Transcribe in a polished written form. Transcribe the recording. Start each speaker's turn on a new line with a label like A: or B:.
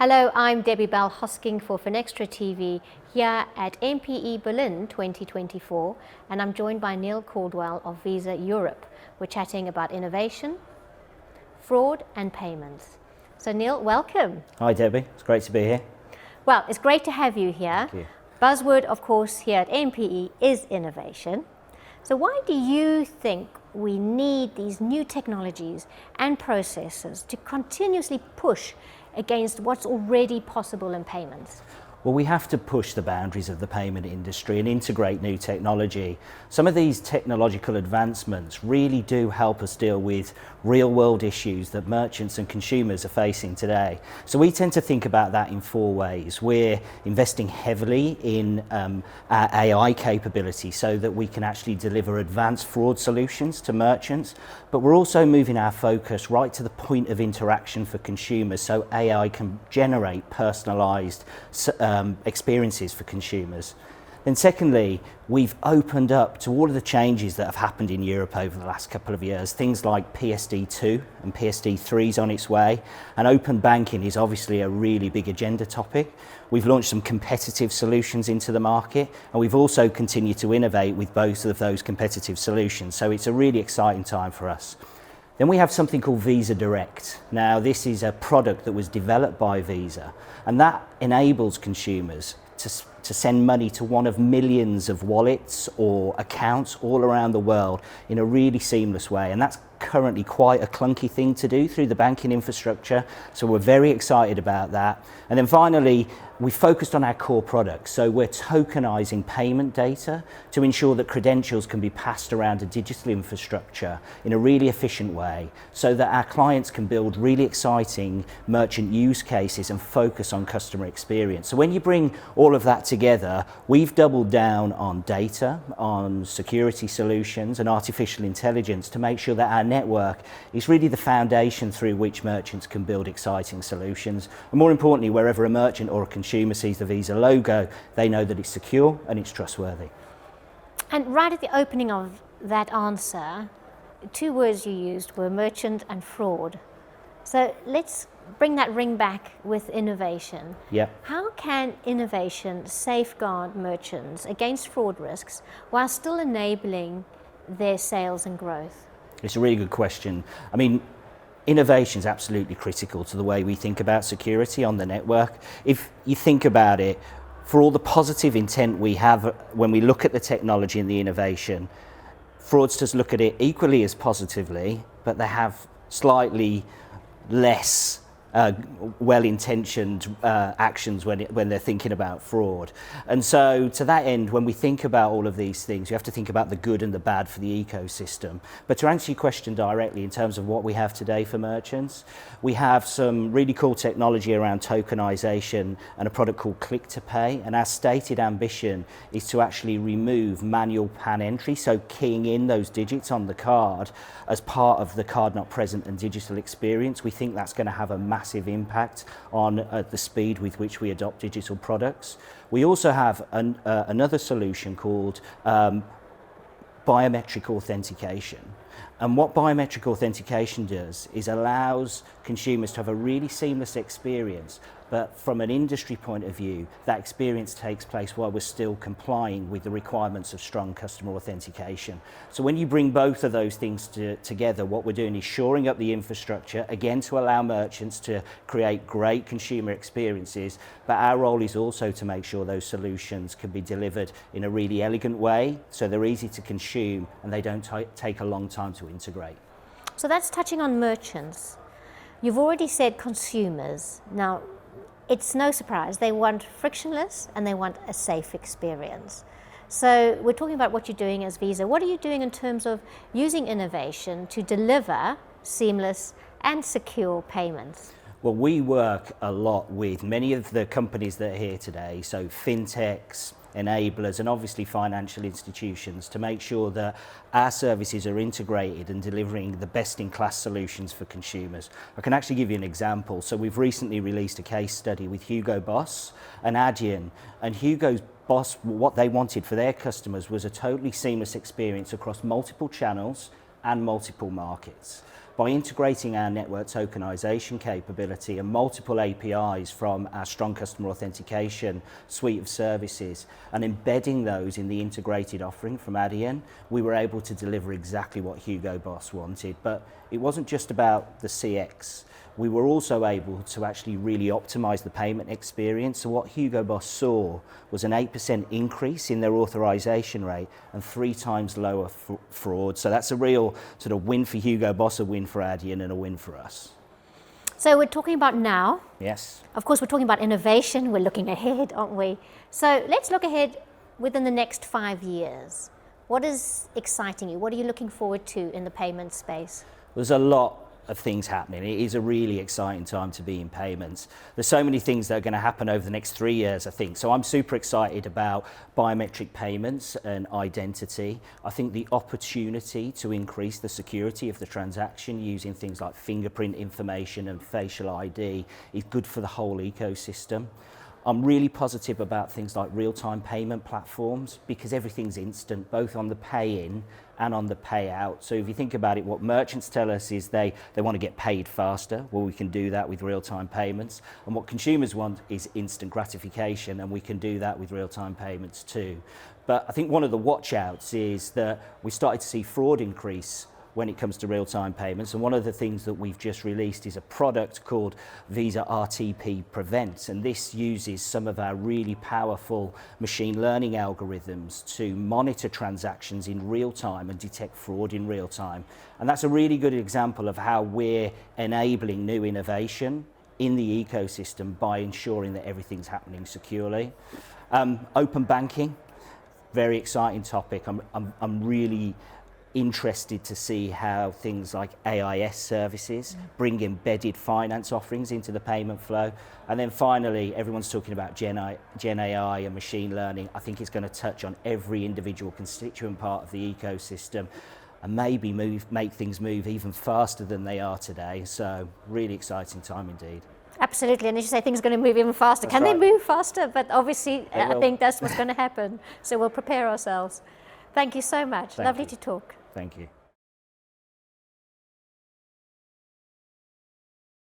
A: Hello, I'm Debbie Bell Hosking for FinextraTV here at MPE Berlin 2024, and I'm joined by Neil Caldwell of Visa Europe. We're chatting about innovation, fraud and payments. So Neil, welcome.
B: Hi Debbie, it's great to be here.
A: Well, it's great to have you here.
B: Thank you.
A: Buzzword, of course, here at MPE is innovation. So why do you think we need these new technologies and processes to continuously push against what's already possible in payments?
B: Well, we have to push the boundaries of the payment industry and integrate new technology. Some of these technological advancements really do help us deal with real-world issues that merchants and consumers are facing today. So we tend to think about that in four ways. We're investing heavily in our AI capability so that we can actually deliver advanced fraud solutions to merchants, but we're also moving our focus right to the point of interaction for consumers so AI can generate personalized experiences for consumers. Then secondly, we've opened up to all of the changes that have happened in Europe over the last couple of years. Things like PSD2 and PSD3 is on its way, and open banking is obviously a really big agenda topic. We've launched some competitive solutions into the market, and we've also continued to innovate with both of those competitive solutions. So it's a really exciting time for us. Then we have something called Visa Direct. Now, this is a product that was developed by Visa, and that enables consumers to send money to one of millions of wallets or accounts all around the world in a really seamless way. And that's currently quite a clunky thing to do through the banking infrastructure. So we're very excited about that. And then finally, we focused on our core products. So we're tokenizing payment data to ensure that credentials can be passed around a digital infrastructure in a really efficient way so that our clients can build really exciting merchant use cases and focus on customer experience. So when you bring all of that together, we've doubled down on data, on security solutions and artificial intelligence to make sure that our network is really the foundation through which merchants can build exciting solutions. And more importantly, wherever a merchant or a consumer sees the Visa logo, they know that it's secure and it's trustworthy.
A: And right at the opening of that answer, two words you used were merchant and fraud. So let's bring that ring back with innovation.
B: Yeah.
A: How can innovation safeguard merchants against fraud risks while still enabling their sales and growth?
B: It's a really good question. I mean, innovation is absolutely critical to the way we think about security on the network. If you think about it, for all the positive intent we have when we look at the technology and the innovation, fraudsters look at it equally as positively, but they have slightly less well-intentioned actions when they're thinking about fraud. And so to that end, when we think about all of these things, you have to think about the good and the bad for the ecosystem. But to answer your question directly, in terms of what we have today for merchants, we have some really cool technology around tokenization and a product called Click to Pay. And our stated ambition is to actually remove manual PAN entry, so keying in those digits on the card as part of the card not present and digital experience. We think that's going to have a massive impact on the speed with which we adopt digital products. We also have another solution called biometric authentication. And what biometric authentication does is allows consumers to have a really seamless experience, but from an industry point of view, that experience takes place while we're still complying with the requirements of strong customer authentication. So when you bring both of those things together, what we're doing is shoring up the infrastructure, again, to allow merchants to create great consumer experiences, but our role is also to make sure those solutions can be delivered in a really elegant way, so they're easy to consume and they don't take a long time to integrate.
A: So that's touching on merchants. You've already said consumers. Now, it's no surprise, they want frictionless and they want a safe experience. So we're talking about what you're doing as Visa. What are you doing in terms of using innovation to deliver seamless and secure payments?
B: Well, we work a lot with many of the companies that are here today, so fintechs, enablers and obviously financial institutions, to make sure that our services are integrated and delivering the best-in-class solutions for consumers. I can actually give you an example. So we've recently released a case study with Hugo Boss and Adyen, and Hugo Boss, what they wanted for their customers was a totally seamless experience across multiple channels and multiple markets. by integrating our network tokenization capability and multiple APIs from our strong customer authentication suite of services and embedding those in the integrated offering from Adyen, we were able to deliver exactly what Hugo Boss wanted. But it wasn't just about the CX. We were also able to actually really optimize the payment experience. So what Hugo Boss saw was an 8% increase in their authorization rate and 3 times lower fraud. So that's a real sort of win for Hugo Boss, a win for Adyen, and a win for us.
A: So we're talking about now.
B: Yes.
A: Of course, we're talking about innovation. We're looking ahead, aren't we? So let's look ahead within the next 5 years. What is exciting you? What are you looking forward to in the payment space?
B: There's a lot of things happening. It is a really exciting time to be in payments. There's so many things that are going to happen over the next 3 years, I think. So I'm super excited about biometric payments and identity. I think the opportunity to increase the security of the transaction using things like fingerprint information and facial ID is good for the whole ecosystem. I'm really positive about things like real-time payment platforms because everything's instant, both on the pay-in and on the payout. So if you think about it, what merchants tell us is they want to get paid faster. Well, we can do that with real-time payments. And what consumers want is instant gratification, and we can do that with real-time payments too. But I think one of the watch-outs is that we started to see fraud increase when it comes to real-time payments, and one of the things that we've just released is a product called Visa RTP Prevent, and this uses some of our really powerful machine learning algorithms to monitor transactions in real time and detect fraud in real time. And that's a really good example of how we're enabling new innovation in the ecosystem by ensuring that everything's happening securely. Open banking, very exciting topic. I'm really interested to see how things like AIS services bring embedded finance offerings into the payment flow. And then finally, everyone's talking about Gen AI and machine learning. I think it's going to touch on every individual constituent part of the ecosystem and maybe make things move even faster than they are today. So really exciting time indeed.
A: Absolutely, and as you say, things are going to move even faster.
B: That's
A: Can
B: right.
A: they move faster? But obviously, I think that's what's going to happen. So we'll prepare ourselves. Thank you so much. Lovely to talk.
B: Thank you.